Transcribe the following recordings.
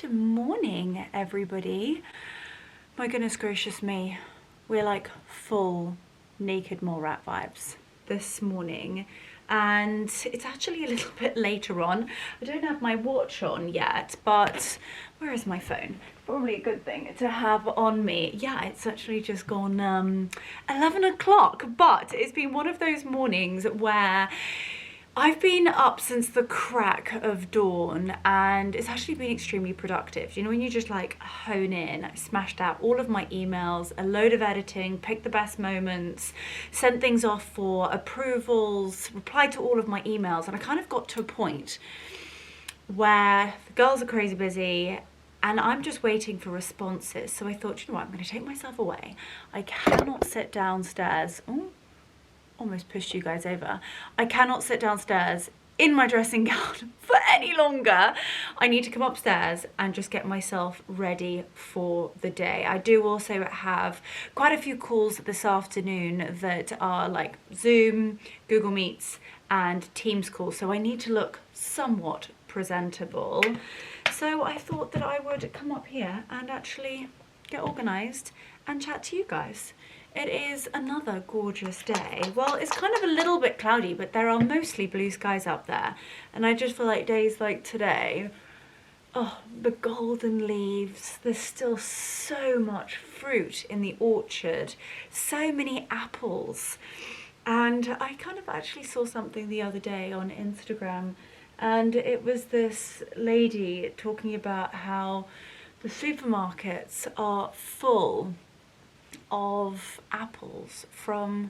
Good morning, everybody. My goodness gracious me, we're like full naked mole rat vibes this morning, and it's actually a little bit later on. I don't have my watch on yet, but where is my phone? Probably a good thing to have on me. Yeah, it's actually just gone 11 o'clock, but it's been one of those mornings where I've been up since the crack of dawn, and it's actually been extremely productive. You know, when you just like hone in, I smashed out all of my emails, a load of editing, picked the best moments, sent things off for approvals, replied to all of my emails, and I kind of got to a point where the girls are crazy busy and I'm just waiting for responses. So I thought, you know what, I'm going to take myself away. I cannot sit downstairs. Oh, almost pushed you guys over. I cannot sit downstairs in my dressing gown for any longer. I need to come upstairs and just get myself ready for the day. I do also have quite a few calls this afternoon that are like Zoom, Google Meets and Teams calls, so I need to look somewhat presentable. So I thought that I would come up here and actually get organised and chat to you guys. It is another gorgeous day. Well, it's kind of a little bit cloudy, but there are mostly blue skies up there. And I just feel like days like today, oh, the golden leaves, there's still so much fruit in the orchard, so many apples. And I kind of actually saw something the other day on Instagram, and it was this lady talking about how the supermarkets are full of apples from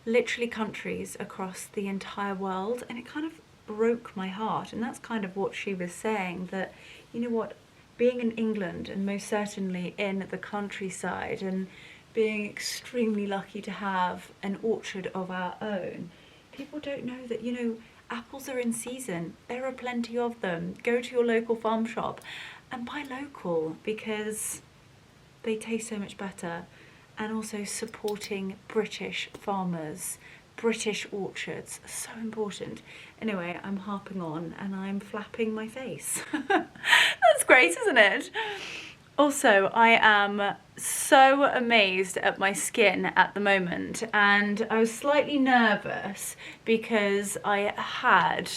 literally countries across the entire world, and it kind of broke my heart. And that's kind of what she was saying, that, you know what, being in England and most certainly in the countryside and being extremely lucky to have an orchard of our own, people don't know that, you know, apples are in season. There are plenty of them. Go to your local farm shop and buy local because they taste so much better. And also supporting British farmers, British orchards, so important. Anyway, I'm harping on and I'm flapping my face. That's great, isn't it? Also, I am so amazed at my skin at the moment, and I was slightly nervous because I had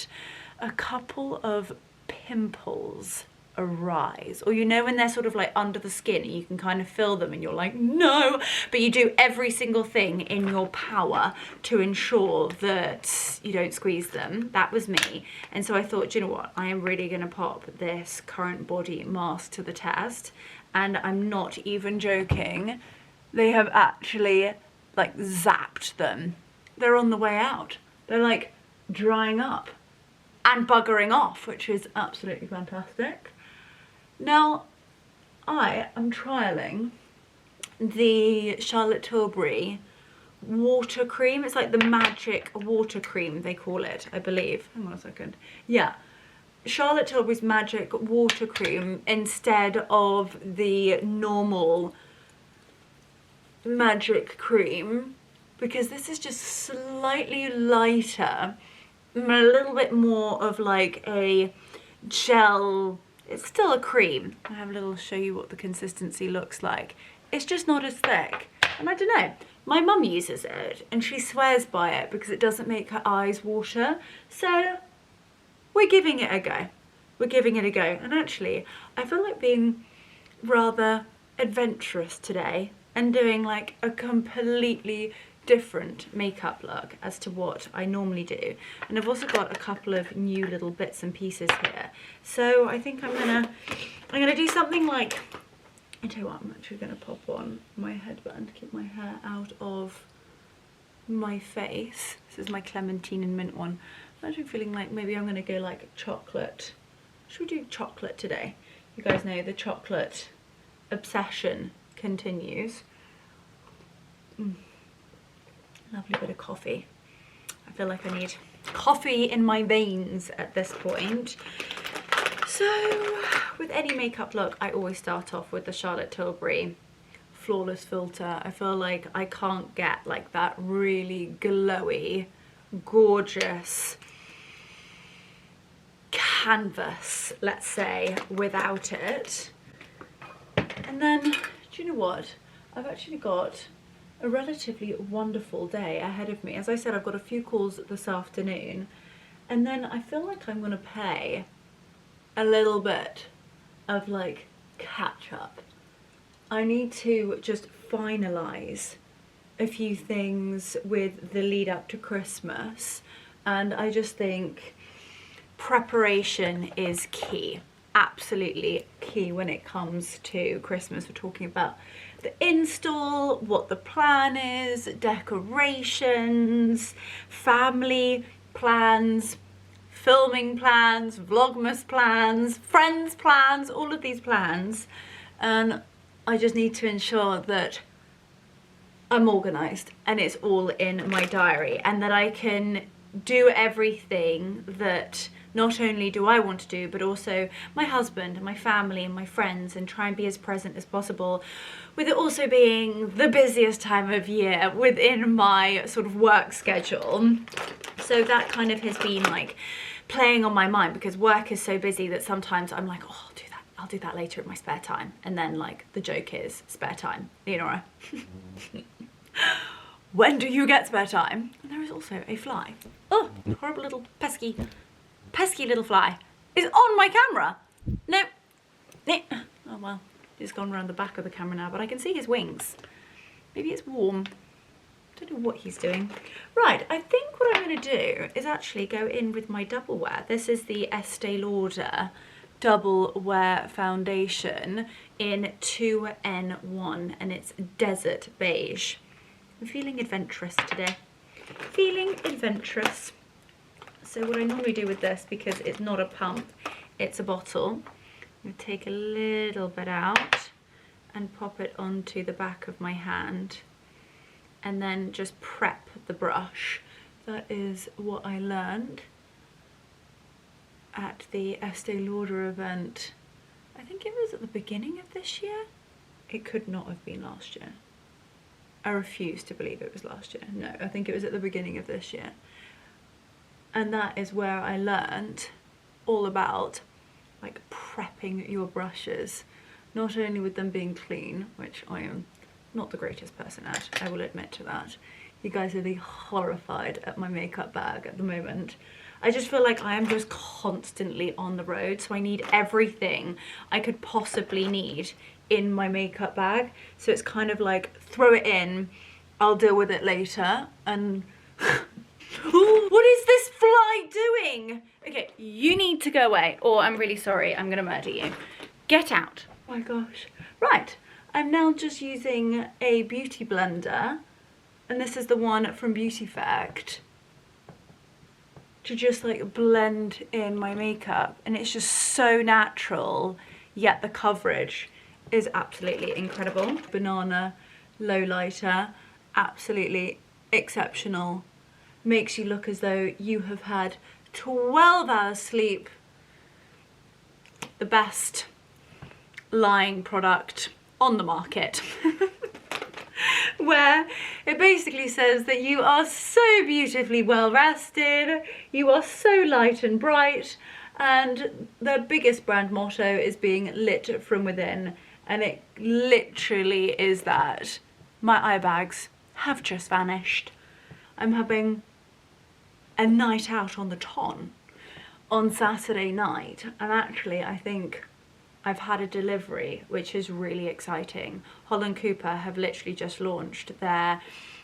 a couple of pimples arise, or you know when they're sort of like under the skin and you can kind of feel them and you're like, no, but you do every single thing in your power to ensure that you don't squeeze them. That was me. And so I thought, you know what, I am really going to pop this current body mask to the test, and I'm not even joking, they have actually like zapped them. They're on the way out. They're like drying up and buggering off, which is absolutely fantastic. Now, I am trialling the Charlotte Tilbury water cream. It's like the magic water cream, they call it, I believe. Hang on a second. Yeah, Charlotte Tilbury's magic water cream instead of the normal magic cream, because this is just slightly lighter, a little bit more of like a gel. It's still a cream. I have a little show you what the consistency looks like. It's just not as thick. And I don't know, my mum uses it and she swears by it because it doesn't make her eyes water. So we're giving it a go. We're giving it a go. And actually, I feel like being rather adventurous today and doing like a completely different makeup look as to what I normally do. And I've also got a couple of new little bits and pieces here. So I think I'm gonna do something like, I tell you what, I'm actually gonna pop on my headband to keep my hair out of my face. This is my clementine and mint one. I'm actually feeling like maybe I'm gonna go like chocolate. Should we do chocolate today? You guys know the chocolate obsession continues. Lovely bit of coffee. I feel like I need coffee in my veins at this point. So with any makeup look, I always start off with the Charlotte Tilbury Flawless Filter. I feel like I can't get like that really glowy, gorgeous canvas, let's say, without it. And then, do you know what? I've actually got a relatively wonderful day ahead of me. As I said, I've got a few calls this afternoon, and then I feel like I'm gonna pay a little bit of like catch up. I need to just finalize a few things with the lead up to Christmas, and I just think preparation is key, absolutely key when it comes to Christmas. We're talking about the install, what the plan is, decorations, family plans, filming plans, vlogmas plans, friends plans, all of these plans. And I just need to ensure that I'm organised and it's all in my diary, and that I can do everything that not only do I want to do, but also my husband and my family and my friends, and try and be as present as possible, with it also being the busiest time of year within my sort of work schedule. So that kind of has been like playing on my mind, because work is so busy that sometimes I'm like, oh, I'll do that later in my spare time. And then like the joke is spare time. Leonora, when do you get spare time? And there is also a fly. Oh, horrible little pesky little fly is on my camera. No. Oh well, he's gone around the back of the camera now, but I can see his wings. Maybe it's warm. Don't know what he's doing. Right, I think what I'm going to do is actually go in with my double wear. This is the Estee Lauder double wear foundation in 2N1, and it's Desert Beige. I'm feeling adventurous today. Feeling adventurous. So what I normally do with this, because it's not a pump, it's a bottle, I'm going to take a little bit out and pop it onto the back of my hand, and then just prep the brush. That is what I learned at the Estee Lauder event. I think it was at the beginning of this year. It could not have been last year. I refuse to believe it was last year. No, I think it was at the beginning of this year. And that is where I learned all about like prepping your brushes, not only with them being clean, which I am not the greatest person at, I will admit to that. You guys are horrified at my makeup bag at the moment. I just feel like I am just constantly on the road, so I need everything I could possibly need in my makeup bag. So it's kind of like, throw it in, I'll deal with it later. And ooh, what is this fly doing? Okay, you need to go away, or I'm really sorry, I'm gonna murder you. Get out. Oh my gosh. Right, I'm now just using a beauty blender, and this is the one from Beauty Fact, to just like blend in my makeup, and it's just so natural, yet the coverage is absolutely incredible. Banana low lighter, absolutely exceptional. Makes you look as though you have had 12 hours sleep. The best lying product on the market. Where it basically says that you are so beautifully well rested, you are so light and bright, and their biggest brand motto is being lit from within, and it literally is that. My eye bags have just vanished. I'm having a night out on the Ton on Saturday night, and actually I think I've had a delivery, which is really exciting. Holland Cooper have literally just launched their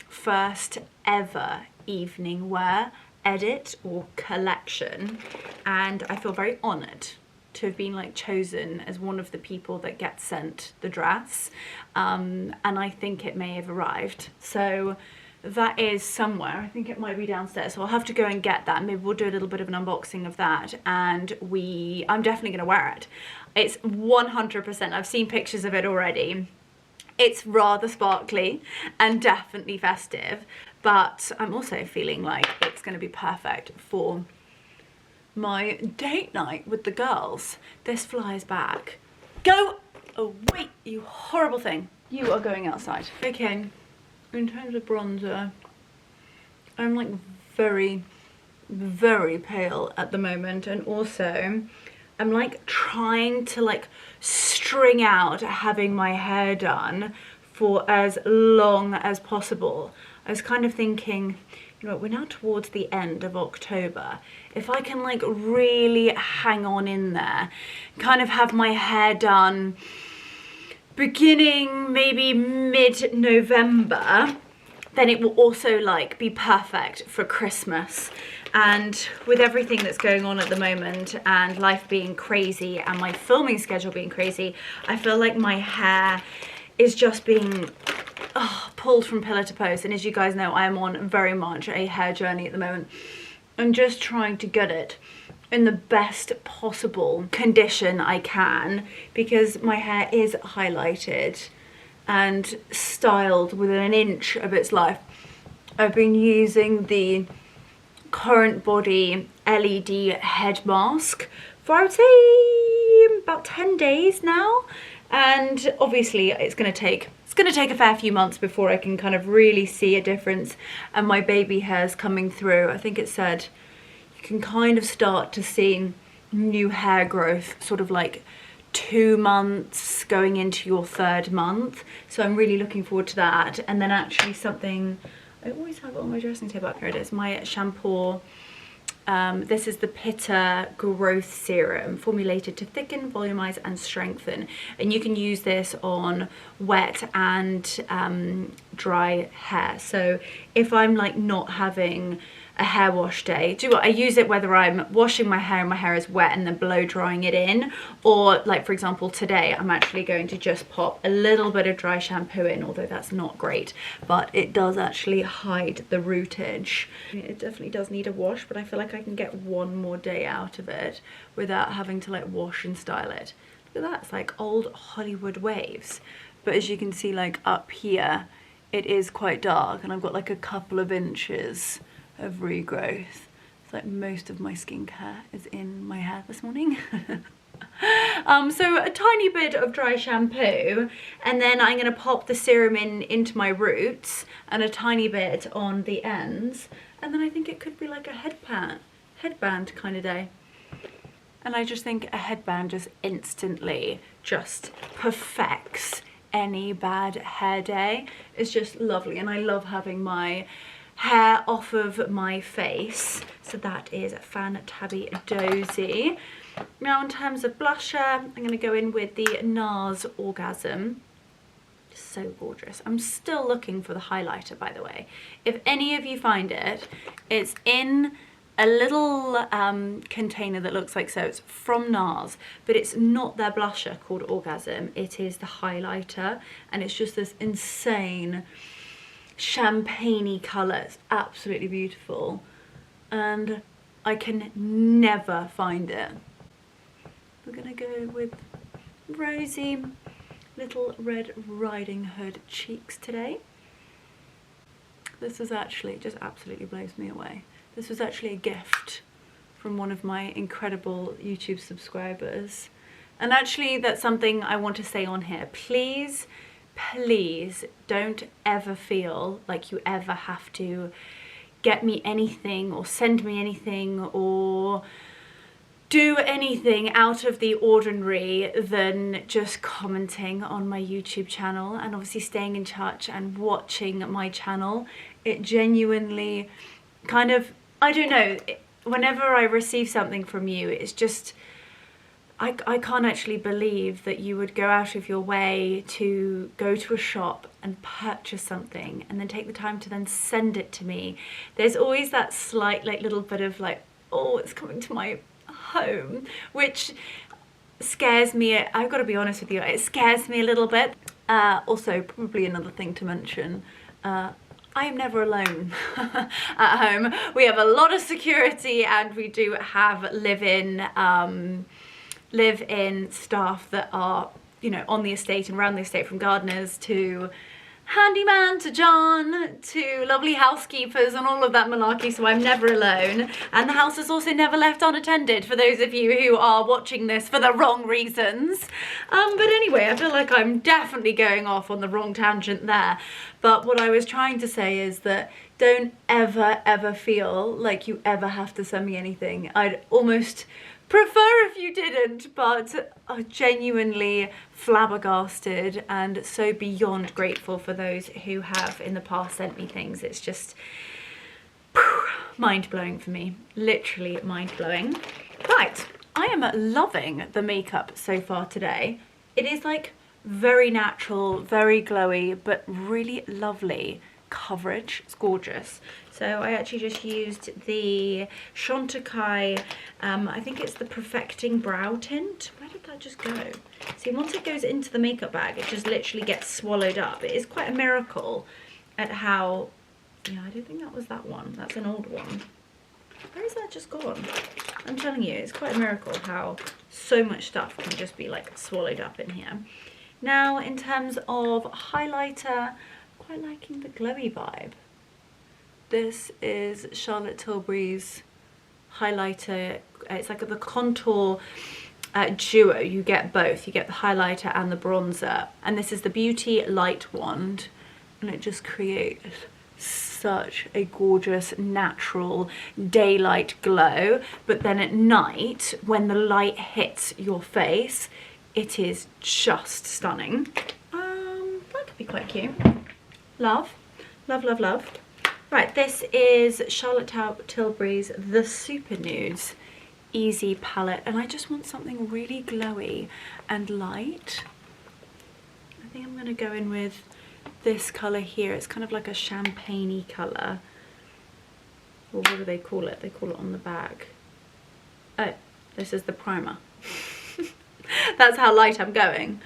first ever evening wear edit or collection, and I feel very honoured to have been like chosen as one of the people that gets sent the dress, and I think it may have arrived. So that is somewhere, I think it might be downstairs, so I'll have to go and get that. Maybe we'll do a little bit of an unboxing of that, and I'm definitely going to wear it. It's 100%, I've seen pictures of it already. It's rather sparkly and definitely festive, but I'm also feeling like it's going to be perfect for my date night with the girls. This flies back. Go away, you horrible thing. You are going outside. Okay. In terms of bronzer, I'm like very very pale at the moment, and also I'm like trying to like string out having my hair done for as long as possible. I was kind of thinking, you know, we're now towards the end of October. If I can like really hang on in there, kind of have my hair done beginning maybe mid-November, then it will also like be perfect for Christmas. And with everything that's going on at the moment and life being crazy and my filming schedule being crazy, I feel like my hair is just being pulled from pillar to post. And as you guys know, I am on very much a hair journey at the moment. I'm just trying to get it in the best possible condition I can, because my hair is highlighted and styled within an inch of its life. I've been using the Current Body LED head mask for, I would say, about 10 days now, and obviously it's going to take a fair few months before I can kind of really see a difference and my baby hair's coming through. I think it said you can kind of start to see new hair growth sort of like 2 months going into your 3rd month, so I'm really looking forward to that. And then actually something I always have it on my dressing table. Here it is, my shampoo. This is the Pitta Growth Serum, formulated to thicken, volumize and strengthen. And you can use this on wet and dry hair. So if I'm like not having a hair wash day, I use it whether I'm washing my hair and my hair is wet and then blow drying it in, or like for example today I'm actually going to just pop a little bit of dry shampoo in, although that's not great, but it does actually hide the rootage. It definitely does need a wash, but I feel like I can get one more day out of it without having to like wash and style it. Look at that, it's like old Hollywood waves. But as you can see, like up here it is quite dark and I've got like a couple of inches of regrowth. It's like most of my skincare is in my hair this morning. So a tiny bit of dry shampoo, and then I'm going to pop the serum into my roots and a tiny bit on the ends, and then I think it could be like a headband kind of day. And I just think a headband just instantly just perfects any bad hair day. It's just lovely, and I love having my hair off of my face, so that is fantabby-dozy. Now in terms of blusher, I'm going to go in with the NARS Orgasm. So gorgeous. I'm still looking for the highlighter, by the way. If any of you find it, it's in a little container that looks like so. It's from NARS, but it's not their blusher called Orgasm. It is the highlighter, and it's just this insane champagne-y colour. It's absolutely beautiful, and I can never find it. We're gonna go with rosy little Red Riding Hood cheeks today. This is actually, it just absolutely blows me away. This was actually a gift from one of my incredible YouTube subscribers, and actually that's something I want to say on here. Please don't ever feel like you ever have to get me anything or send me anything or do anything out of the ordinary than just commenting on my YouTube channel and obviously staying in touch and watching my channel. It genuinely kind of, I don't know, whenever I receive something from you, it's just, I can't actually believe that you would go out of your way to go to a shop and purchase something and then take the time to then send it to me. There's always that slight like little bit of like, oh, it's coming to my home, which scares me. I've got to be honest with you, it scares me a little bit. Also, probably another thing to mention, I am never alone at home. We have a lot of security, and we do have live-in staff that are, you know, on the estate and around the estate, from gardeners to handyman to John to lovely housekeepers and all of that malarkey, so I'm never alone. And the house is also never left unattended for those of you who are watching this for the wrong reasons. But anyway, I feel like I'm definitely going off on the wrong tangent there. But what I was trying to say is that don't ever feel like you ever have to send me anything. I'd almost prefer if you didn't, but I'm genuinely flabbergasted and so beyond grateful for those who have in the past sent me things. It's just mind-blowing for me, literally mind-blowing. Right, I am loving the makeup so far today. It is like very natural, very glowy, but really lovely coverage. It's gorgeous. So I actually just used the Chantecaille, I think it's the Perfecting Brow Tint. Where did that just go? See, once it goes into the makeup bag, it just literally gets swallowed up. It is quite a miracle at how, yeah, I don't think that was that one. That's an old one. Where is that just gone? I'm telling you, it's quite a miracle how so much stuff can just be like swallowed up in here. Now, in terms of highlighter, quite liking the glowy vibe. This is Charlotte Tilbury's highlighter. It's like the contour duo. You get both. You get the highlighter and the bronzer. And this is the Beauty Light Wand. And it just creates such a gorgeous, natural daylight glow. But then at night, when the light hits your face, it is just stunning. That could be quite cute. Love, love, love, love. Right, this is Charlotte Tilbury's The Super Nudes Easy Palette, and I just want something really glowy and light. I think I'm going to go in with this colour here. It's kind of like a champagne-y colour. Or what do they call it? They call it on the back. Oh, this is the primer. That's how light I'm going.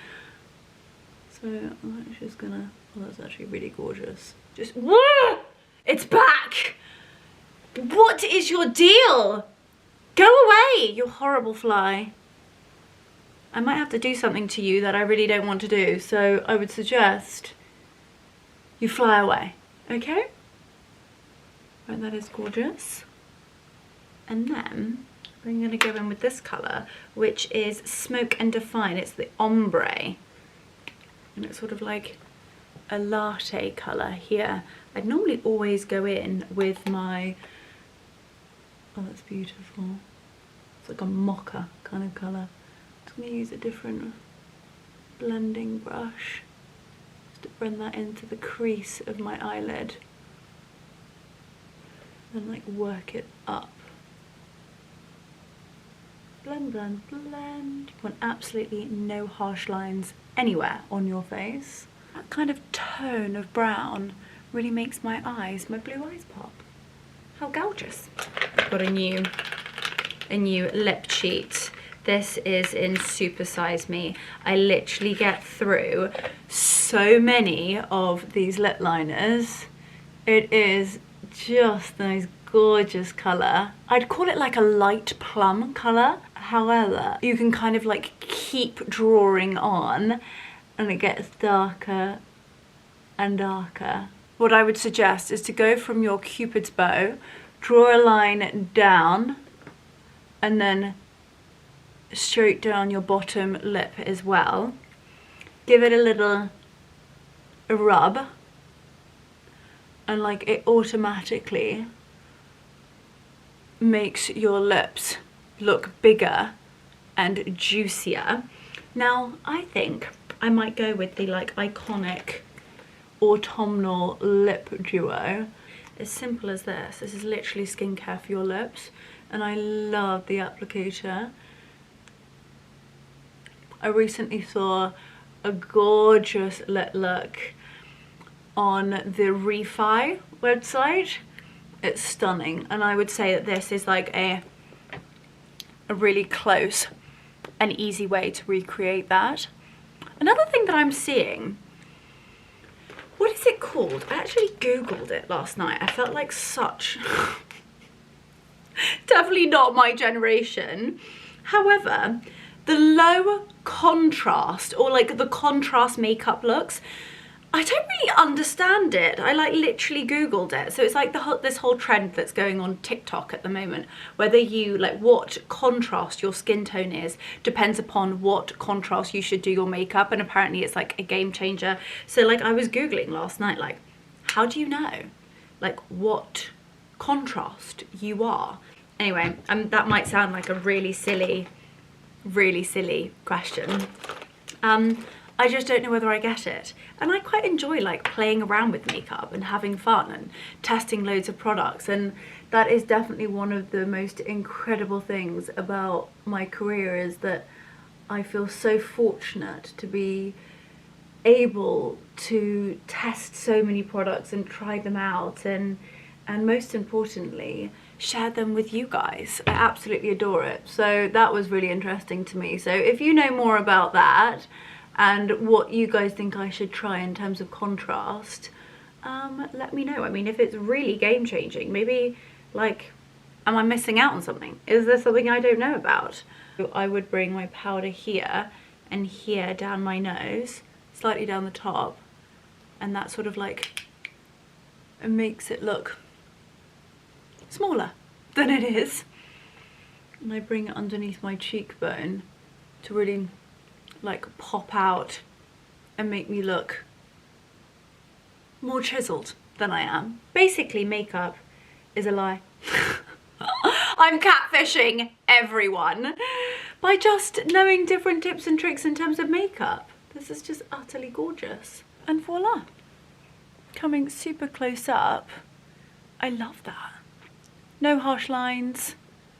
So I'm just gonna, oh, that's actually really gorgeous. Just, whoa! It's back! What is your deal? Go away, you horrible fly. I might have to do something to you that I really don't want to do, so I would suggest you fly away, okay? Right, that is gorgeous. And then I'm going to go in with this colour, which is Smoke and Define. It's the ombre. And it's sort of like a latte colour here. I'd normally always go in with my, oh, that's beautiful. It's like a mocha kind of colour. I'm just going to use a different blending brush just to bring that into the crease of my eyelid and like work it up. Blend, blend, blend. You want absolutely no harsh lines anywhere on your face. That kind of tone of brown really makes my blue eyes pop. How gorgeous. I've got a new lip cheat. This is in Super Size Me. I literally get through so many of these lip liners. It is just the most gorgeous colour. I'd call it like a light plum colour. However, you can kind of like keep drawing on and it gets darker and darker. What I would suggest is to go from your Cupid's bow, draw a line down and then straight down your bottom lip as well. Give it a little rub and like it automatically makes your lips look bigger and juicier. Now I think I might go with the like iconic autumnal lip duo. As simple as this. This is literally skincare for your lips and I love the applicator. I recently saw a gorgeous lip look on the Refi website. It's stunning and I would say that this is like a really close and easy way to recreate that. Another thing that I'm seeing, what is it called? I actually googled it last night. I felt like such definitely not my generation. However, the low contrast or like the contrast makeup looks, I don't really understand it. I like literally Googled it. So it's like this whole trend that's going on TikTok at the moment. Whether you like what contrast your skin tone is depends upon what contrast you should do your makeup. And apparently it's like a game changer. So like I was Googling last night, like, how do you know like what contrast you are? Anyway, that might sound like a really silly question. I just don't know whether I get it. And I quite enjoy like playing around with makeup and having fun and testing loads of products, and that is definitely one of the most incredible things about my career, is that I feel so fortunate to be able to test so many products and try them out, and most importantly share them with you guys. I absolutely adore it. So that was really interesting to me. So if you know more about that and what you guys think I should try in terms of contrast, let me know. I mean, if it's really game changing, maybe like, am I missing out on something? Is there something I don't know about? So I would bring my powder here and here down my nose, slightly down the top, and that sort of like makes it look smaller than it is. And I bring it underneath my cheekbone to really like pop out and make me look more chiseled than I am. Basically, makeup is a lie. I'm catfishing everyone by just knowing different tips and tricks in terms of makeup. This is just utterly gorgeous. And voila, coming super close up. I love that. No harsh lines,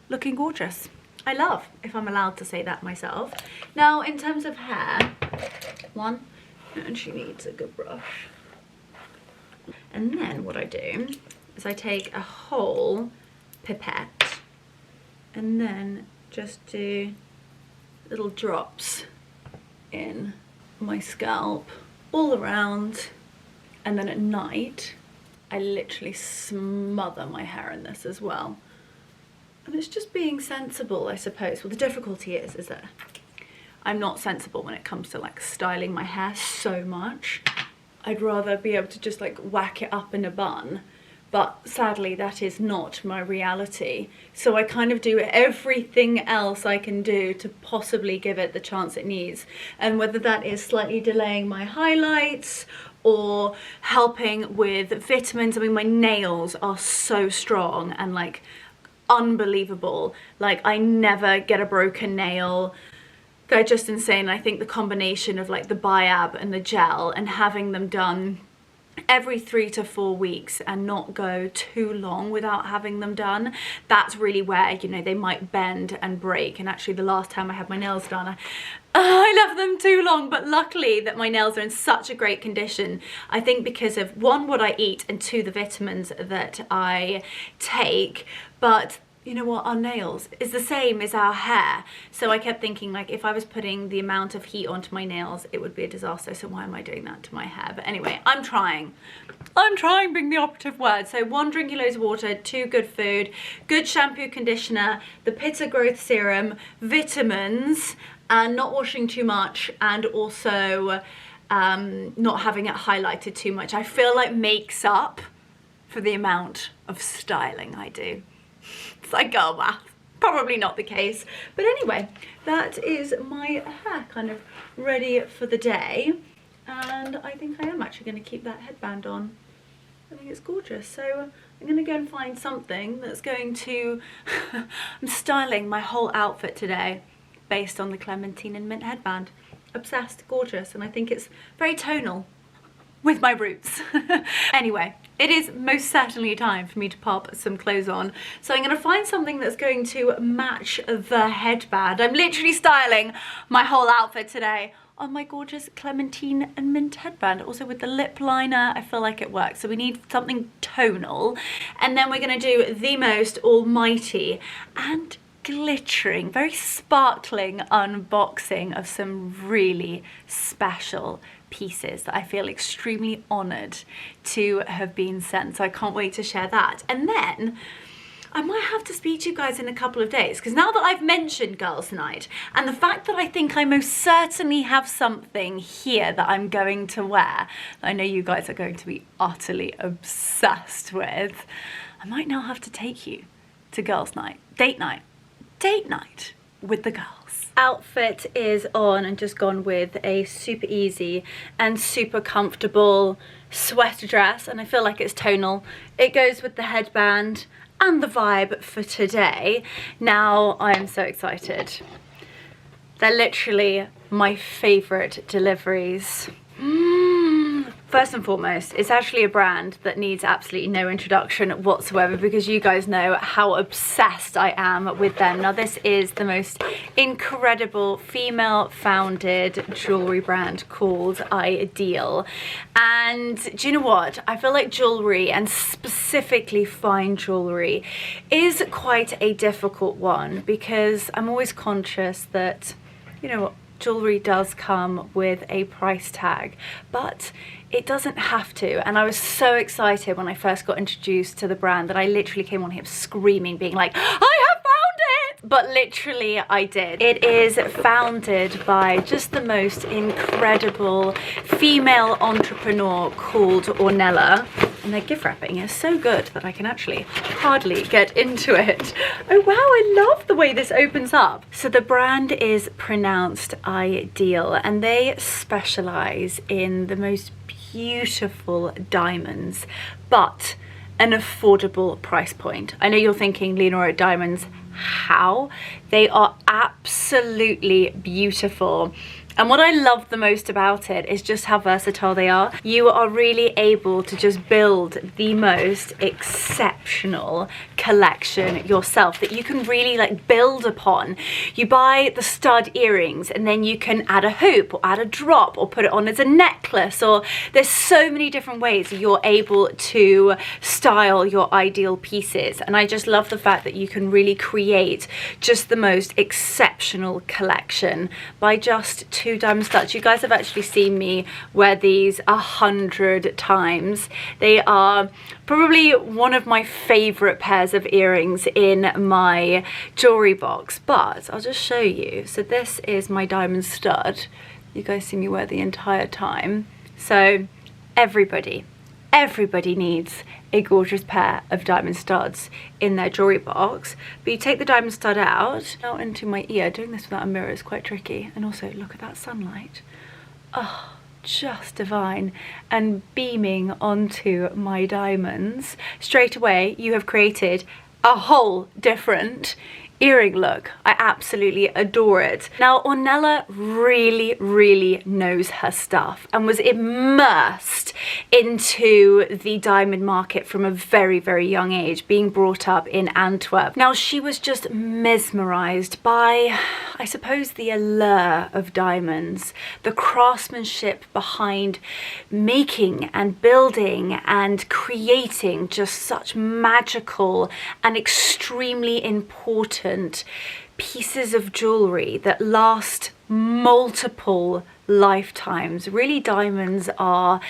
looking gorgeous. I love, if I'm allowed to say that myself. Now, in terms of hair, and she needs a good brush. And then what I do is I take a whole pipette and then just do little drops in my scalp all around. And then at night, I literally smother my hair in this as well. And it's just being sensible, I suppose. Well, the difficulty is that I'm not sensible when it comes to like styling my hair so much. I'd rather be able to just like whack it up in a bun. But sadly, that is not my reality. So I kind of do everything else I can do to possibly give it the chance it needs. And whether that is slightly delaying my highlights or helping with vitamins. I mean, my nails are so strong and like unbelievable. Like, I never get a broken nail. They're just insane. I think the combination of like the Biab and the gel and having them done every 3 to 4 weeks and not go too long without having them done, that's really where, you know, they might bend and break. And actually the last time I had my nails done, I left them too long, but luckily that my nails are in such a great condition. I think because of 1, what I eat, and 2, the vitamins that I take. But you know what, our nails is the same as our hair. So I kept thinking, like, if I was putting the amount of heat onto my nails, it would be a disaster. So why am I doing that to my hair? But anyway, I'm trying being the operative word. So 1, drinking loads of water, 2, good food, good shampoo, conditioner, the Pitta growth serum, vitamins, and not washing too much, and also not having it highlighted too much. I feel like makes up for the amount of styling I do. It's like girl math. Probably not the case. But anyway, that is my hair kind of ready for the day. And I think I am actually going to keep that headband on. I think it's gorgeous. So I'm going to go and find something that's going to... I'm styling my whole outfit today based on the clementine and mint headband. Obsessed, gorgeous, and I think it's very tonal with my roots. Anyway, it is most certainly time for me to pop some clothes on. So I'm going to find something that's going to match the headband. I'm literally styling my whole outfit today on my gorgeous clementine and mint headband. Also with the lip liner, I feel like it works. So we need something tonal. And then we're going to do the most almighty and glittering, very sparkling unboxing of some really special pieces that I feel extremely honoured to have been sent. So I can't wait to share that. And then I might have to speak to you guys in a couple of days, because now that I've mentioned girls' night and the fact that I think I most certainly have something here that I'm going to wear, I know you guys are going to be utterly obsessed with, I might now have to take you to girls' night, date night with the girls. Outfit is on and just gone with a super easy and super comfortable sweater dress, and I feel like it's tonal. It goes with the headband and the vibe for today. Now I am so excited. They're literally my favorite deliveries. First and foremost, it's actually a brand that needs absolutely no introduction whatsoever, because you guys know how obsessed I am with them. Now this is the most incredible female founded jewelry brand called Idyl. And do you know what? I feel like jewelry, and specifically fine jewelry, is quite a difficult one, because I'm always conscious that, you know, jewelry does come with a price tag, but it doesn't have to. And I was so excited when I first got introduced to the brand that I literally came on here screaming, being like, I have found it! But literally I did. It is founded by just the most incredible female entrepreneur called Ornella. And their gift wrapping is so good that I can actually hardly get into it. Oh wow, I love the way this opens up. So the brand is pronounced Idyl, and they specialize in the most beautiful diamonds, but an affordable price point. I know you're thinking, Leonora, diamonds, how? They are absolutely beautiful. And what I love the most about it is just how versatile they are. You are really able to just build the most exceptional collection yourself that you can really like build upon. You buy the stud earrings and then you can add a hoop or add a drop or put it on as a necklace, or there's so many different ways you're able to style your Idyl pieces. And I just love the fact that you can really create just the most exceptional collection by just 2 diamond studs. You guys have actually seen me wear these 100 times. They are probably one of my favorite pairs of earrings in my jewelry box, but I'll just show you. So this is my diamond stud. You guys see me wear the entire time. So everybody needs a gorgeous pair of diamond studs in their jewelry box. But you take the diamond stud out into my ear. Doing this without a mirror is quite tricky. And also look at that sunlight. Oh, just divine. And beaming onto my diamonds. Straight away you have created a whole different earring look. I absolutely adore it. Now Ornella really knows her stuff and was immersed into the diamond market from a very young age, being brought up in Antwerp. Now she was just mesmerized by, I suppose, the allure of diamonds, the craftsmanship behind making and building and creating just such magical and extremely important pieces of jewelry that last multiple lifetimes. Really, diamonds are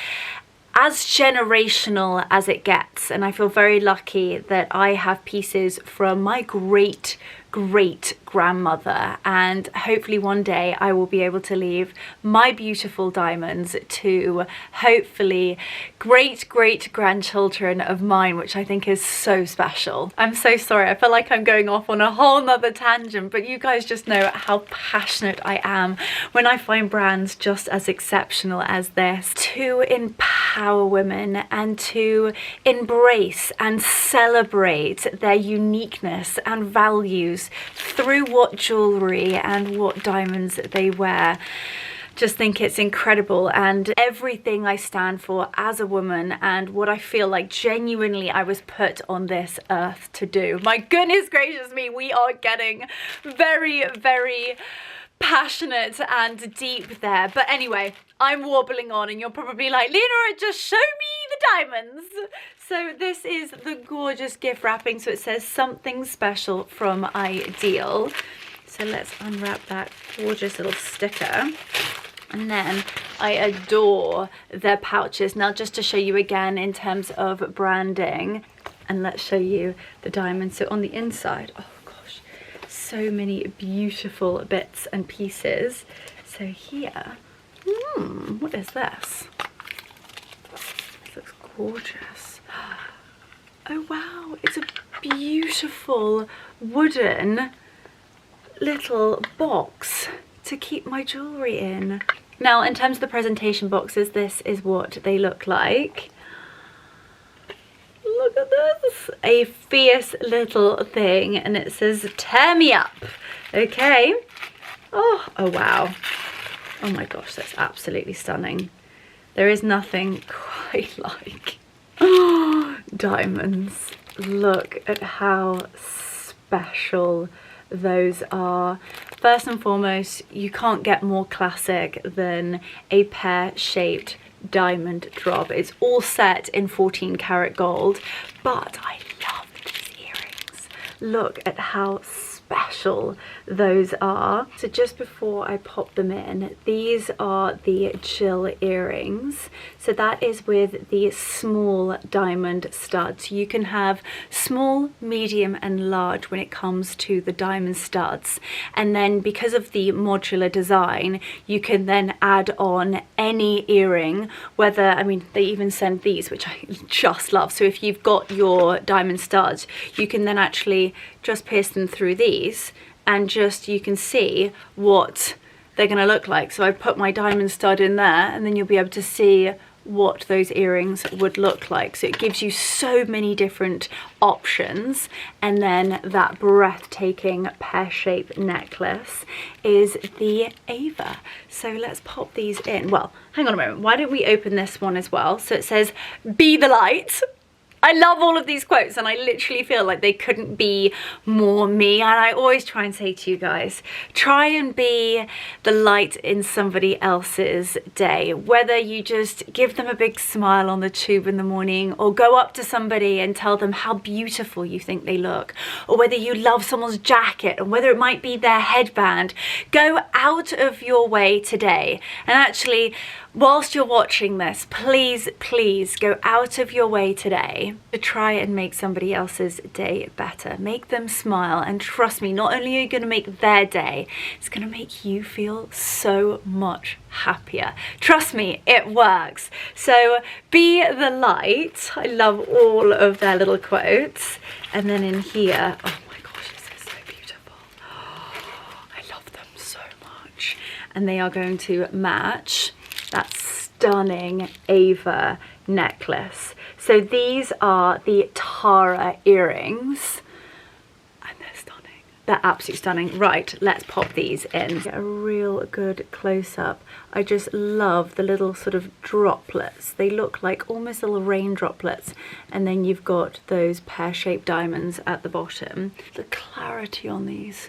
as generational as it gets, and I feel very lucky that I have pieces from my great grandmother, and hopefully one day I will be able to leave my beautiful diamonds to hopefully great grandchildren of mine, which I think is so special. I'm so sorry, I feel like I'm going off on a whole nother tangent, but you guys just know how passionate I am when I find brands just as exceptional as this, to empower women and to embrace and celebrate their uniqueness and values through what jewelry and what diamonds they wear. Just think it's incredible, and everything I stand for as a woman and what I feel like genuinely I was put on this earth to do. My goodness gracious me, we are getting very passionate and deep there. But anyway, I'm wobbling on and you're probably like, Leonora, just show me the diamonds. So this is the gorgeous gift wrapping. So it says something special from Idyl. So let's unwrap that gorgeous little sticker. And then I adore their pouches. Now, just to show you again in terms of branding, and let's show you the diamonds. So on the inside, oh gosh, so many beautiful bits and pieces. So here, what is this? This looks gorgeous. Oh wow, it's a beautiful wooden little box to keep my jewellery in. Now, in terms of the presentation boxes, this is what they look like. Look at this, a fierce little thing, and it says, "Tear me up." Okay. Oh wow. Oh my gosh, that's absolutely stunning. There is nothing quite like diamonds. Look at how special those are. First and foremost, you can't get more classic than a pear-shaped diamond drop. It's all set in 14 karat gold, but I love these earrings. Look at how special those are. So just before I pop them in, these are the Jill earrings. So that is with the small diamond studs. You can have small, medium and large when it comes to the diamond studs, and then because of the modular design, you can then add on any earring, whether, I mean, they even send these, which I just love. So if you've got your diamond studs, you can then actually just pierce them through these, and just, you can see what they're going to look like. So I put my diamond stud in there, and then you'll be able to see what those earrings would look like. So it gives you so many different options. And then that breathtaking pear-shaped necklace is the Ava. So let's pop these in. Well, hang on a moment, why don't we open this one as well? So it says, "Be the light." I love all of these quotes, and I literally feel like they couldn't be more me. And I always try and say to you guys, try and be the light in somebody else's day. Whether you just give them a big smile on the tube in the morning, or go up to somebody and tell them how beautiful you think they look, or whether you love someone's jacket, or whether it might be their headband. Go out of your way today. And actually, whilst you're watching this, please, please go out of your way today to try and make somebody else's day better. Make them smile, and trust me, not only are you going to make their day, it's going to make you feel so much happier. Trust me, it works. So be the light. I love all of their little quotes. And then in here, oh my gosh, this is so beautiful. I love them so much. And they are going to match that stunning Ava necklace. So these are the Tara earrings, and they're stunning. They're absolutely stunning. Right, let's pop these in. Get a real good close-up. I just love the little sort of droplets. They look like almost little rain droplets, and then you've got those pear-shaped diamonds at the bottom. The clarity on these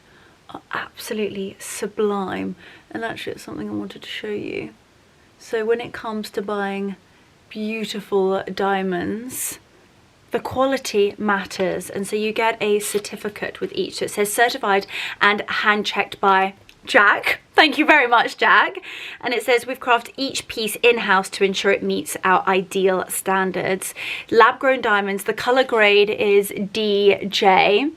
are absolutely sublime, and actually it's something I wanted to show you. So when it comes to buying beautiful diamonds, the quality matters. And so you get a certificate with each. So it says certified and hand checked by Jack. Thank you very much, Jack. And it says we've crafted each piece in-house to ensure it meets our ideal standards. Lab-grown diamonds, the color grade is DJ.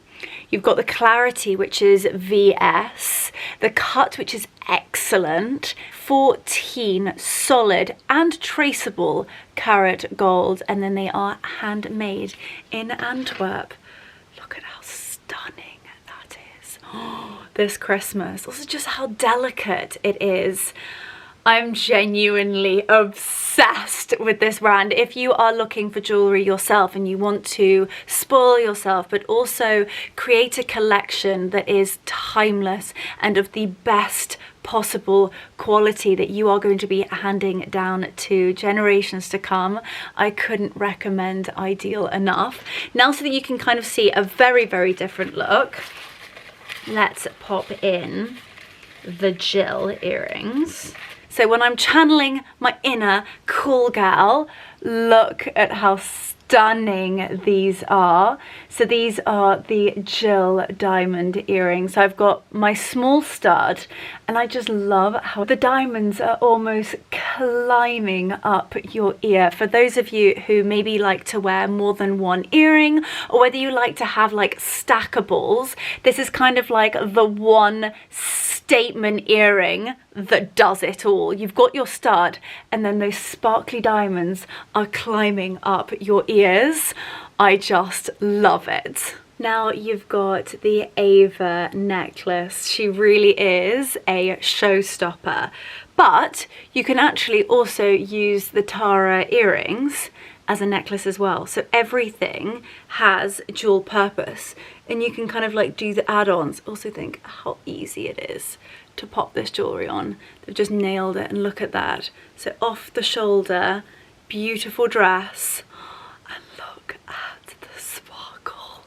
You've got the clarity, which is VS, the cut, which is excellent, 14 solid and traceable carat gold, and then they are handmade in Antwerp. Look at how stunning that is. Oh, this Christmas. Also just how delicate it is. I'm genuinely obsessed with this brand. If you are looking for jewelry yourself and you want to spoil yourself, but also create a collection that is timeless and of the best possible quality that you are going to be handing down to generations to come, I couldn't recommend Idyl enough. Now, so that you can kind of see a very, very different look, let's pop in the Jill earrings. So when I'm channeling my inner cool gal, look at how stunning these are. So these are the Jill diamond earrings. I've got my small stud, and I just love how the diamonds are almost climbing up your ear. For those of you who maybe like to wear more than one earring, or whether you like to have like stackables, this is kind of like the one statement earring that does it all. You've got your stud, and then those sparkly diamonds are climbing up your ears. I just love it. Now you've got the Ava necklace. She really is a showstopper, but you can actually also use the Tara earrings as a necklace as well. So everything has dual purpose, and you can kind of like do the add-ons. Also think how easy it is to pop this jewelry on. They've just nailed it, and look at that. So off the shoulder, beautiful dress, and look at the sparkle.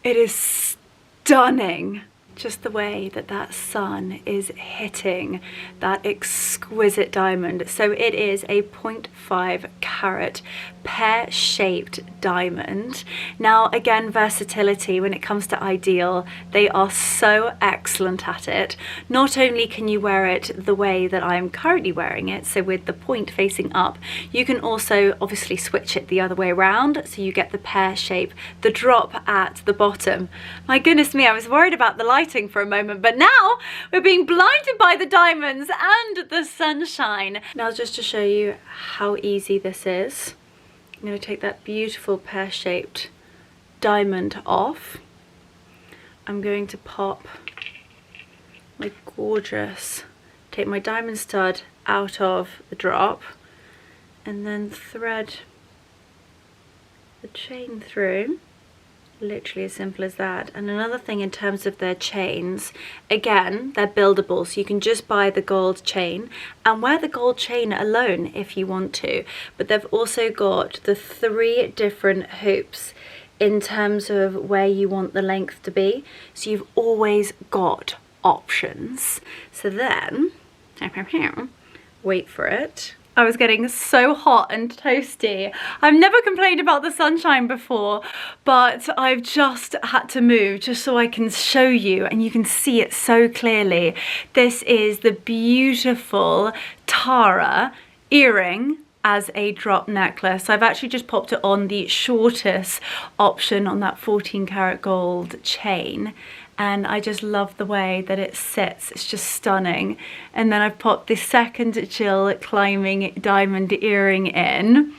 It is stunning. Just the way that that sun is hitting that exquisite diamond. So it is a 0.5 carat pear-shaped diamond. Now again, versatility when it comes to Idyl, they are so excellent at it. Not only can you wear it the way that I'm currently wearing it, so with the point facing up, you can also obviously switch it the other way around, so you get the pear shape, the drop at the bottom. My goodness me, I was worried about the lighting for a moment, but now we're being blinded by the diamonds and the sunshine. Now just to show you how easy this is, I'm going to take that beautiful pear-shaped diamond off. I'm going to pop my gorgeous, take my diamond stud out of the drop, and then thread the chain through. Literally as simple as that. And another thing in terms of their chains, again, they're buildable, so you can just buy the gold chain and wear the gold chain alone if you want to. But they've also got the 3 different hoops in terms of where you want the length to be, so you've always got options. So then, wait for it. I was getting so hot and toasty. I've never complained about the sunshine before, but I've just had to move just so I can show you and you can see it so clearly. This is the beautiful Tara earring as a drop necklace. So I've actually just popped it on the shortest option on that 14 karat gold chain. And I just love the way that it sits. It's just stunning. And then I've popped the second Jill climbing diamond earring in.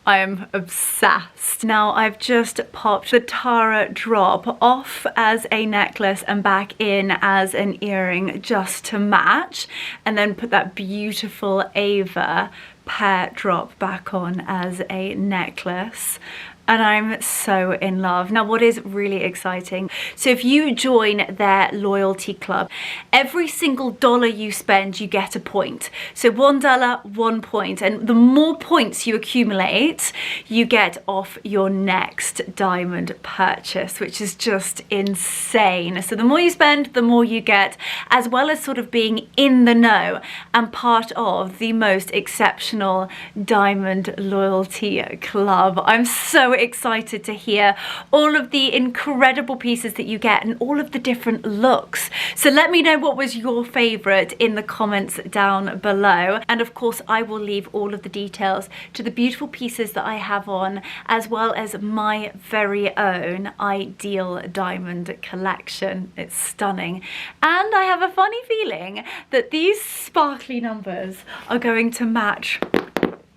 I am obsessed. Now I've just popped the Tara drop off as a necklace and back in as an earring just to match, and then put that beautiful Ava pear drop back on as a necklace. And I'm so in love. Now what is really exciting, so if you join their loyalty club, every single dollar you spend you get a point. So $1, 1 point, and the more points you accumulate, you get off your next diamond purchase, which is just insane. So the more you spend, the more you get, as well as sort of being in the know and part of the most exceptional diamond loyalty club. I'm so excited to hear all of the incredible pieces that you get and all of the different looks. So let me know what was your favorite in the comments down below, and of course I will leave all of the details to the beautiful pieces that I have on, as well as my very own Idyl diamond collection. It's stunning, and I have a funny feeling that these sparkly numbers are going to match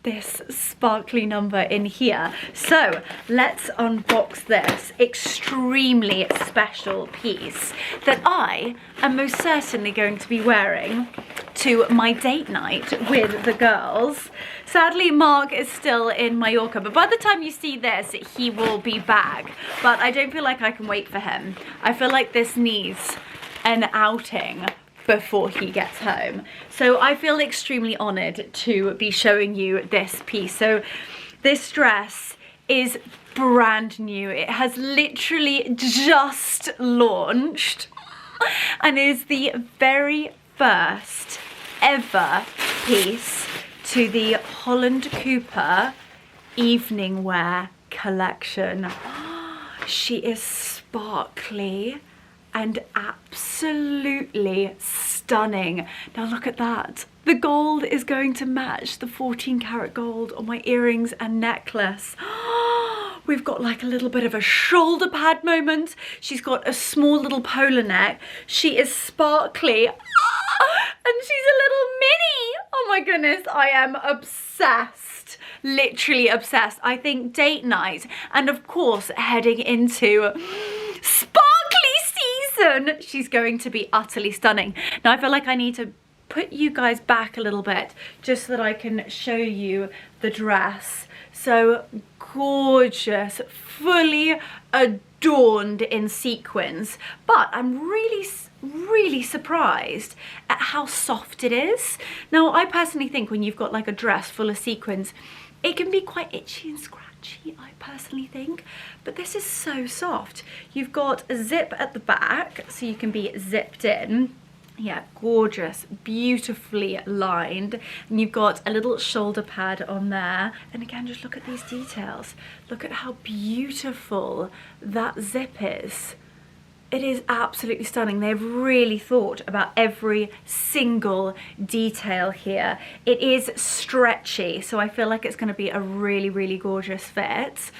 this sparkly number in here. So let's unbox this extremely special piece that I am most certainly going to be wearing to my date night with the girls. Sadly, Mark is still in Mallorca, but by the time you see this, he will be back. But I don't feel like I can wait for him. I feel like this needs an outing before he gets home. So I feel extremely honored to be showing you this piece. So this dress is brand new. It has literally just launched and is the very first ever piece to the Holland Cooper evening wear collection. She is sparkly and absolutely stunning. Now look at that. The gold is going to match the 14 karat gold on my earrings and necklace. We've got like a little bit of a shoulder pad moment. She's got a small little polar neck. She is sparkly. And she's a little mini. Oh my goodness, I am obsessed. Literally obsessed. I think date night and of course heading into sparkly season, she's going to be utterly stunning. Now I feel like I need to put you guys back a little bit just so that I can show you the dress. So gorgeous, fully adorned in sequins, but I'm really surprised at how soft it is. Now I personally think when you've got like a dress full of sequins, it can be quite itchy and scratchy, I personally think, but this is so soft. You've got a zip at the back so you can be zipped in. Yeah, gorgeous, beautifully lined. And you've got a little shoulder pad on there. And again, just look at these details. Look at how beautiful that zip is. It is absolutely stunning. They've really thought about every single detail here. It is stretchy, so I feel like it's going to be a really gorgeous fit.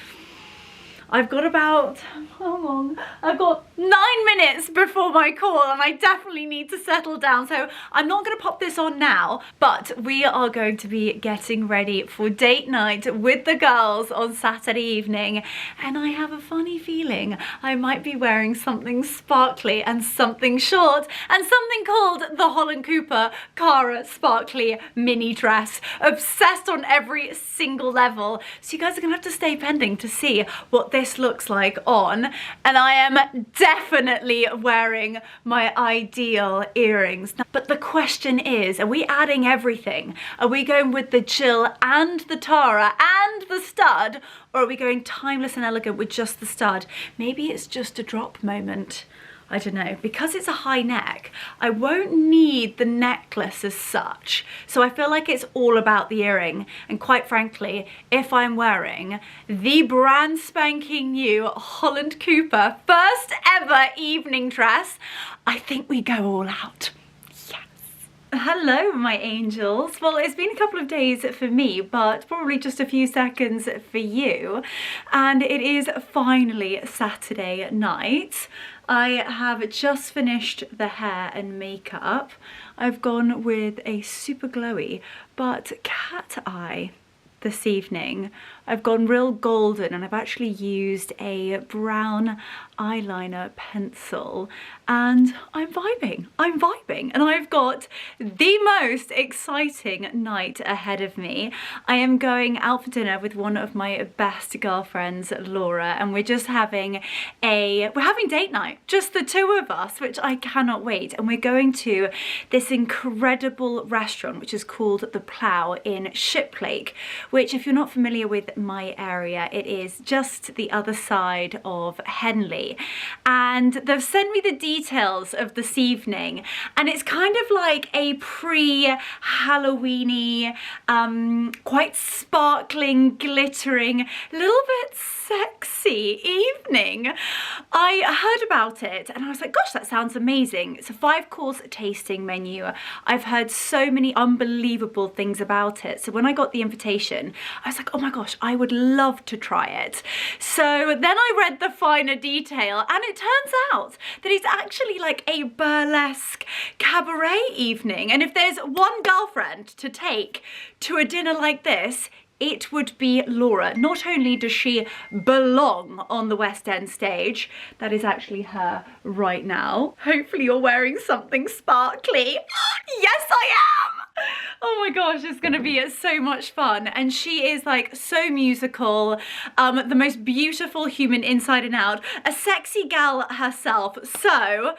I've got about, how long? I've got 9 minutes before my call and I definitely need to settle down. So I'm not gonna pop this on now, but we are going to be getting ready for date night with the girls on Saturday evening. And I have a funny feeling I might be wearing something sparkly and something short and something called the Holland Cooper Cara Sparkly Mini Dress. Obsessed on every single level. So you guys are gonna have to stay pending to see what this looks like on, and I am definitely wearing my Idyl earrings. But the question is, are we adding everything? Are we going with the Jill and the Tara and the stud, or are we going timeless and elegant with just the stud? Maybe it's just a drop moment. I don't know, because it's a high neck, I won't need the necklace as such. So I feel like it's all about the earring. And quite frankly, if I'm wearing the brand spanking new Holland Cooper first ever evening dress, I think we go all out. Hello my angels. Well, it's been a couple of days for me, but probably just a few seconds for you. And it is finally Saturday night. I have just finished the hair and makeup. I've gone with a super glowy but cat eye this evening. I've gone real golden and I've actually used a brown eyeliner pencil and I'm vibing and I've got the most exciting night ahead of me. I am going out for dinner with one of my best girlfriends, Laura, and we're having date night, just the two of us, which I cannot wait. And we're going to this incredible restaurant which is called The Plough in Shiplake, which if you're not familiar with my area, it is just the other side of Henley. And they've sent me the details of this evening, and it's kind of like a pre-Halloweeny, quite sparkling, glittering, little bit sexy evening. I heard about it and I was like, gosh, that sounds amazing. It's a 5-course tasting menu. I've heard so many unbelievable things about it. So when I got the invitation, I was like, oh my gosh, I would love to try it. So then I read the finer detail and it turns out that it's actually like a burlesque cabaret evening. And if there's one girlfriend to take to a dinner like this, it would be Laura. Not only does she belong on the West End stage, that is actually her right now. Hopefully you're wearing something sparkly. Yes, I am! Oh my gosh, it's gonna be so much fun. And she is like so musical, the most beautiful human inside and out, a sexy gal herself. So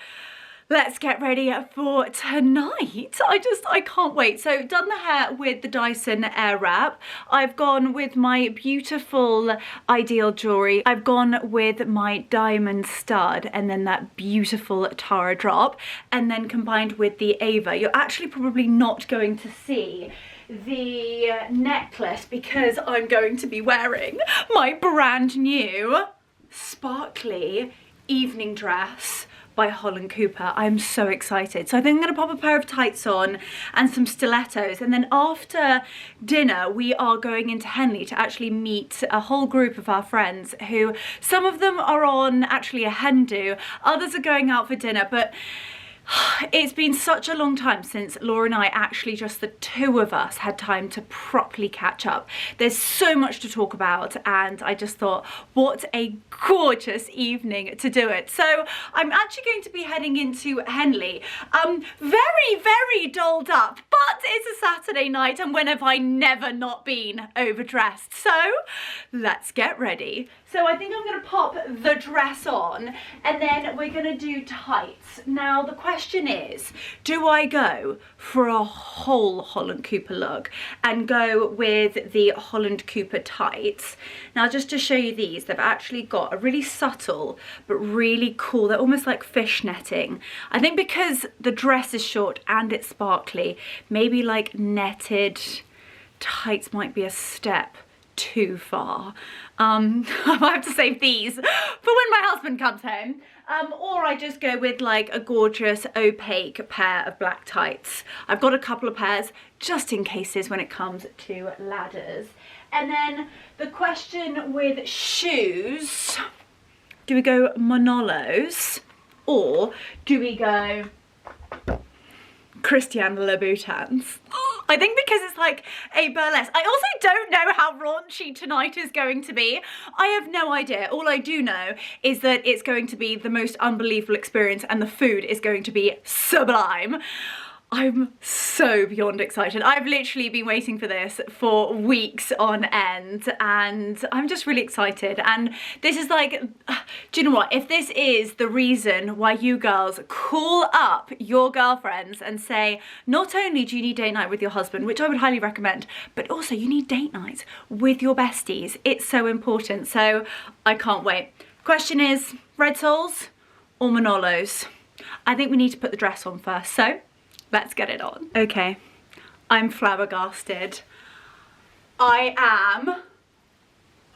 let's get ready for tonight. I can't wait. So done the hair with the Dyson Airwrap. I've gone with my beautiful Idyl jewelry. I've gone with my diamond stud and then that beautiful Tara drop, and then combined with the Ava. You're actually probably not going to see the necklace because I'm going to be wearing my brand new sparkly evening dress. by Holland Cooper. I'm so excited. So I think I'm going to pop a pair of tights on and some stilettos, and then after dinner we are going into Henley to actually meet a whole group of our friends who, some of them are on actually a hen do, others are going out for dinner, but it's been such a long time since Laura and I, actually just the two of us, had time to properly catch up. There's so much to talk about, and I just thought, what a gorgeous evening to do it. So I'm actually going to be heading into Henley, very dolled up, but it's a Saturday night, and when have I never not been overdressed? So let's get ready. So I think I'm going to pop the dress on, and then we're going to do tights. Now the question is, do I go for a whole Holland Cooper look and go with the Holland Cooper tights? Now just to show you these, they've actually got a really subtle but really cool, they're almost like fishnetting. I think because the dress is short and it's sparkly, maybe like netted tights might be a step too far. I might have to save these for when my husband comes home. Or I just go with like a gorgeous opaque pair of black tights. I've got a couple of pairs just in cases when it comes to ladders. And then the question with shoes, do we go Manolos or do we go Christian Louboutins? I think because it's like a burlesque. I also don't know how raunchy tonight is going to be. I have no idea. All I do know is that it's going to be the most unbelievable experience and the food is going to be sublime. I'm so beyond excited. I've literally been waiting for this for weeks on end, and I'm just really excited. And this is like, do you know what? If this is the reason why you girls call up your girlfriends and say, not only do you need date night with your husband, which I would highly recommend, but also you need date night with your besties. It's so important. So I can't wait. Question is, Red Soles or Manolos? I think we need to put the dress on first. So let's get it on. Okay, I'm flabbergasted. I am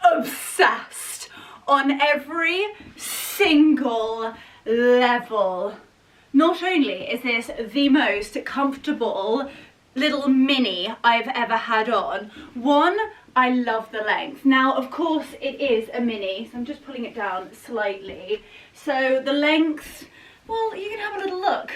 obsessed on every single level. Not only is this the most comfortable little mini I've ever had on. One, I love the length. Now, of course, it is a mini, so I'm just pulling it down slightly. So the length, well, you can have a little look.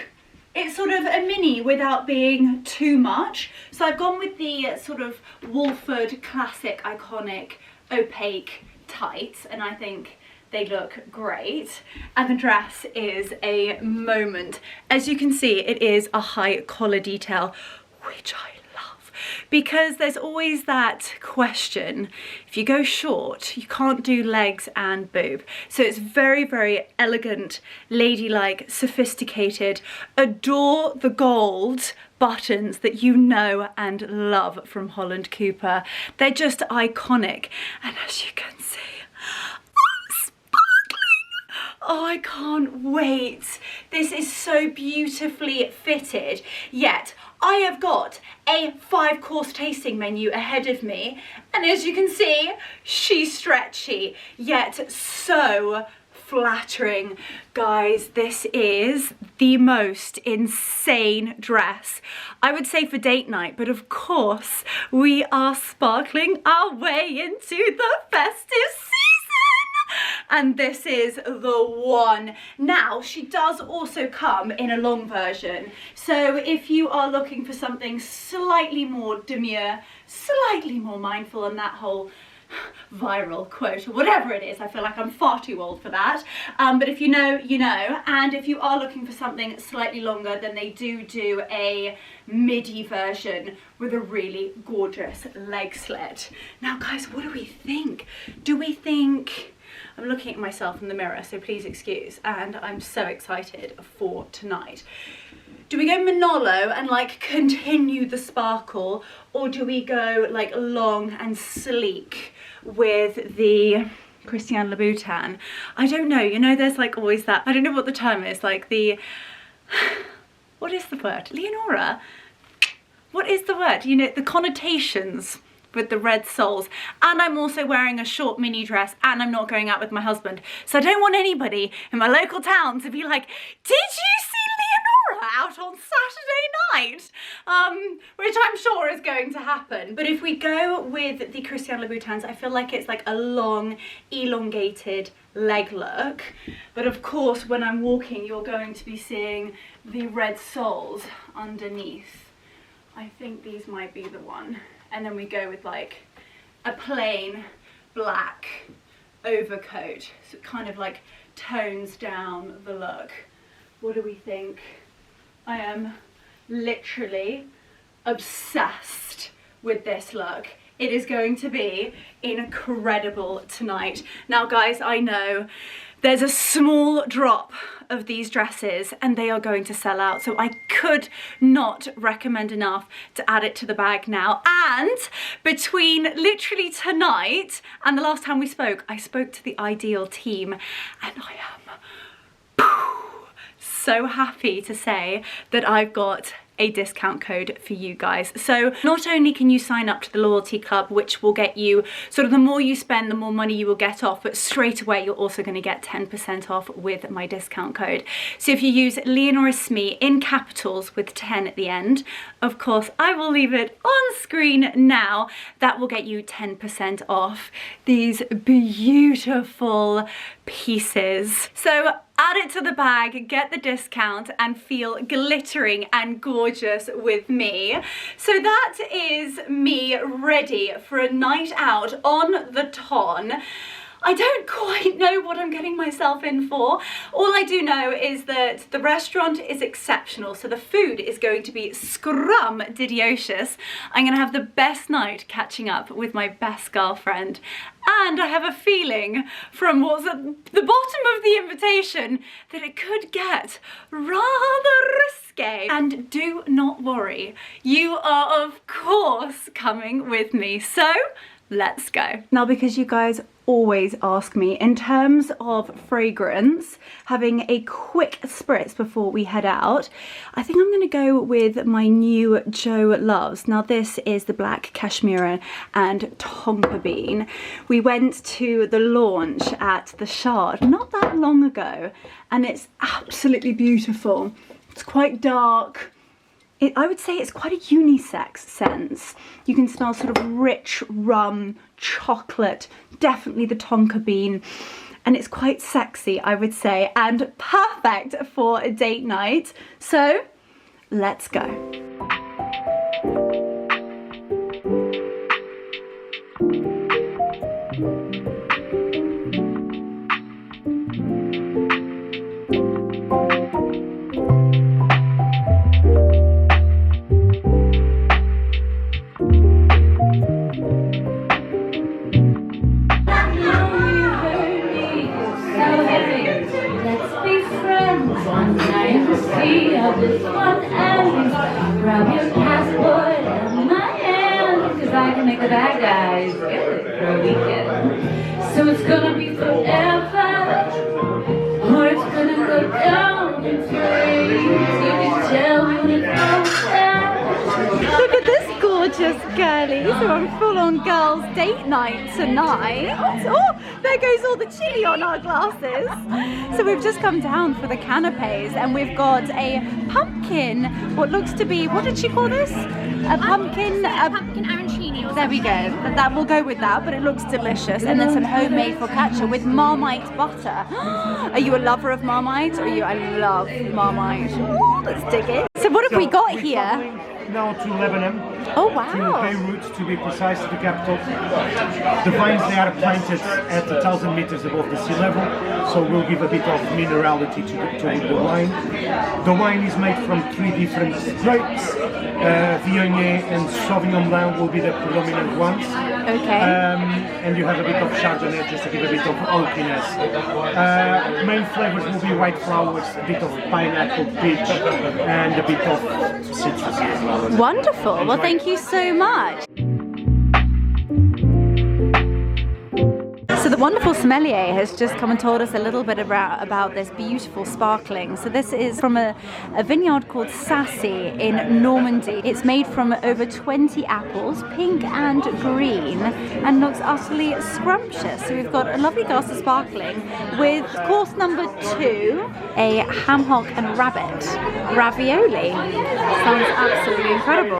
It's sort of a mini without being too much. So I've gone with the sort of Wolford classic iconic opaque tights, and I think they look great. And the dress is a moment. As you can see, it is a high collar detail, which I love, because there's always that question, if you go short, you can't do legs and boob. So it's very elegant, ladylike, sophisticated. Adore the gold buttons that you know and love from Holland Cooper. They're just iconic. And as you can see, oh, I can't wait. This is so beautifully fitted, yet I have got a 5-course tasting menu ahead of me, and as you can see, she's stretchy, yet so flattering. Guys, this is the most insane dress, I would say, for date night, but of course, we are sparkling our way into the festive season. And this is the one. Now, she does also come in a long version. So if you are looking for something slightly more demure, slightly more mindful, and that whole viral quote or whatever it is, I feel like I'm far too old for that. But if you know, you know. And if you are looking for something slightly longer, then they do a midi version with a really gorgeous leg slit. Now, guys, what do we think? Do we think... I'm looking at myself in the mirror, so please excuse, and I'm so excited for tonight. Do we go Manolo and like continue the sparkle, or do we go like long and sleek with the Christian Louboutin? I don't know, you know, there's like always that, I don't know what the term is, like the, what is the word? Leonora? What is the word? You know, the connotations with the red soles, and I'm also wearing a short mini dress, and I'm not going out with my husband. So I don't want anybody in my local town to be like, did you see Leonora out on Saturday night? Which I'm sure is going to happen. But if we go with the Christian Louboutins, I feel like it's like a long, elongated leg look. But of course, when I'm walking, you're going to be seeing the red soles underneath. I think these might be the one. And then we go with like a plain black overcoat. So it kind of like tones down the look. What do we think? I am literally obsessed with this look. It is going to be incredible tonight. Now guys, I know there's a small drop of these dresses and they are going to sell out. So I could not recommend enough to add it to the bag now. And between literally tonight and the last time we spoke, I spoke to the Idyl team and I am so happy to say that I've got a discount code for you guys. So not only can you sign up to the loyalty club, which will get you sort of the more you spend, the more money you will get off, but straight away you're also going to get 10% off with my discount code. So if you use Leonorasmee in capitals with 10 at the end, of course I will leave it on screen now, that will get you 10% off these beautiful pieces. So add it to the bag, get the discount, and feel glittering and gorgeous with me. So that is me ready for a night out on the Ton. I don't quite know what I'm getting myself in for. All I do know is that the restaurant is exceptional, so the food is going to be scrum-didiocious. I'm gonna have the best night catching up with my best girlfriend. And I have a feeling from what's at the bottom of the invitation that it could get rather risque. And do not worry, you are of course coming with me. So let's go. Now, because you guys always ask me in terms of fragrance, having a quick spritz before we head out, I think I'm going to go with my new Joe Loves. Now this is the black cashmere and tonka bean. We went to the launch at the Shard not that long ago and it's absolutely beautiful. It's quite dark. I would say it's quite a unisex sense. You can smell sort of rich rum, chocolate, definitely the tonka bean, and it's quite sexy, I would say, and perfect for a date night. So let's go. Grab your passport and my hand, cause I can make the bad guys good for a weekend. So it's gonna be forever, or it's gonna go down in flames. You can tell when it goes down. Look at this gorgeous girlie. So I'm full on girls date night tonight. Oh, there goes all the chili on our glasses. So we've just come down for the canapes and we've got a pumpkin, what looks to be, what did she call this? A pumpkin arancini. There we go. That will go with that, but it looks delicious. And then some homemade focaccia with Marmite butter. Are you a lover of Marmite? Or are you? I love Marmite. Ooh, let's dig in. So what have we got here? Now to Lebanon. Oh wow! To Beirut, to be precise, the capital. The vines, they are planted at 1,000 meters above the sea level, so we'll give a bit of minerality to the wine. The wine is made from 3 different grapes. Viognier and Sauvignon Blanc will be the predominant ones. Okay. And you have a bit of Chardonnay just to give a bit of oakiness. Main flavors will be white flowers, a bit of pineapple, peach, and a bit of citrus as well. Wonderful. Well, thank you so much. So the The wonderful sommelier has just come and told us a little bit about this beautiful sparkling. So this is from a vineyard called Sassy in Normandy. It's made from over 20 apples, pink and green, and looks utterly scrumptious. So we've got a lovely glass of sparkling with course number 2, a ham hock and rabbit ravioli. Sounds absolutely incredible.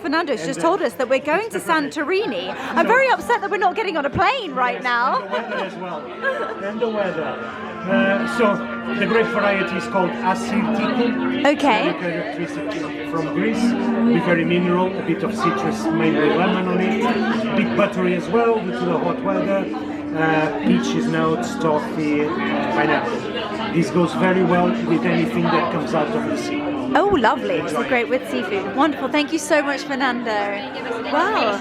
Fernando's just told us that we're going to Santorini. I'm very upset that we're not getting on a plane right now. The weather as well. And the weather. So the grape variety is called Assyrtiko. Okay. Very characteristic from Greece. Be very mineral, a bit of citrus, mainly lemon on it. A bit buttery as well due to the hot weather. Peaches notes, toffee, pineapple. This goes very well with anything that comes out of the sea. Oh, lovely. So great with seafood. Wonderful. Thank you so much, Fernando. Well,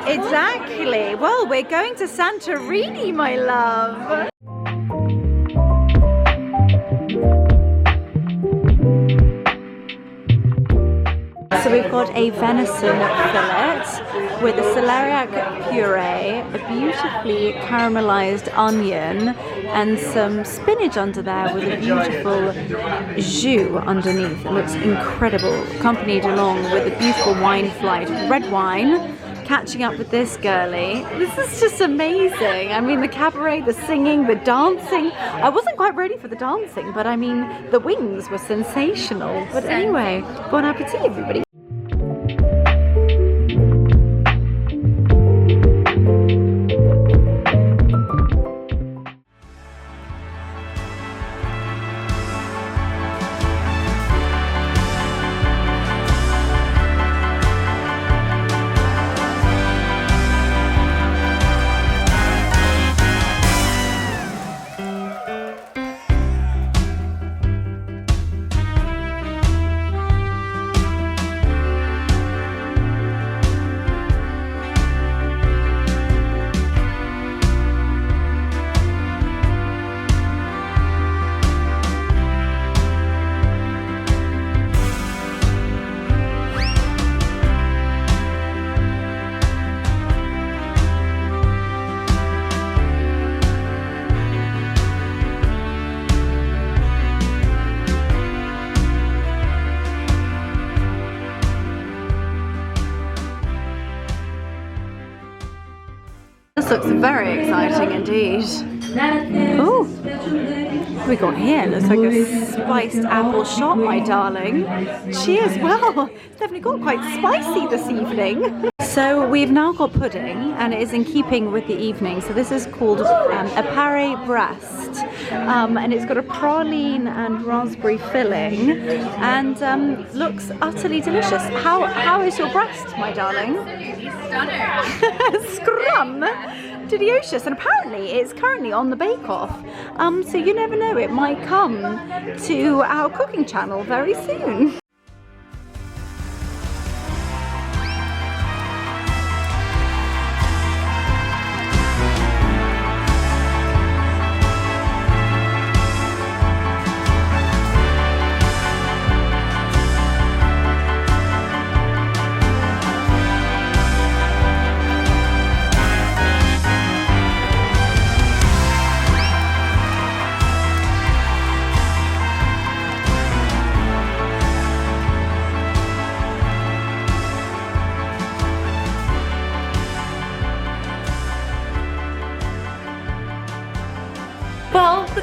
exactly. Well, we're going to Santorini, my love. So we've got a venison fillet with a celeriac puree, a beautifully caramelized onion, and some spinach under there with a beautiful jus underneath. It looks incredible, accompanied along with a beautiful wine flight, red wine. Catching up with this girlie. This is just amazing. I mean, the cabaret, the singing, the dancing. I wasn't quite ready for the dancing, but I mean, the wings were sensational. But anyway, bon appetit, everybody. This looks very exciting indeed. Oh, what we got here? Looks like a spiced apple shot, my darling. Cheers. Well, it's definitely got quite spicy this evening. So we've now got pudding, and it is in keeping with the evening. So this is called a Paris breast, and it's got a praline and raspberry filling, and looks utterly delicious. How is your breast, my darling? Stunner. Scrum. Delicious, and apparently it's currently on the bake-off. So you never know, it might come to our cooking channel very soon.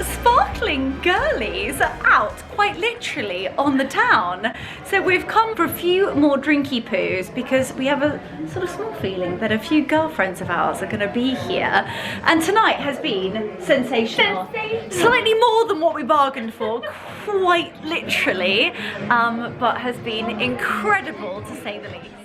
sparkling girlies out, quite literally, on the town. So we've come for a few more drinky poos because we have a sort of small feeling that a few girlfriends of ours are going to be here. And tonight has been sensational. Slightly more than what we bargained for, quite literally, but has been incredible to say the least.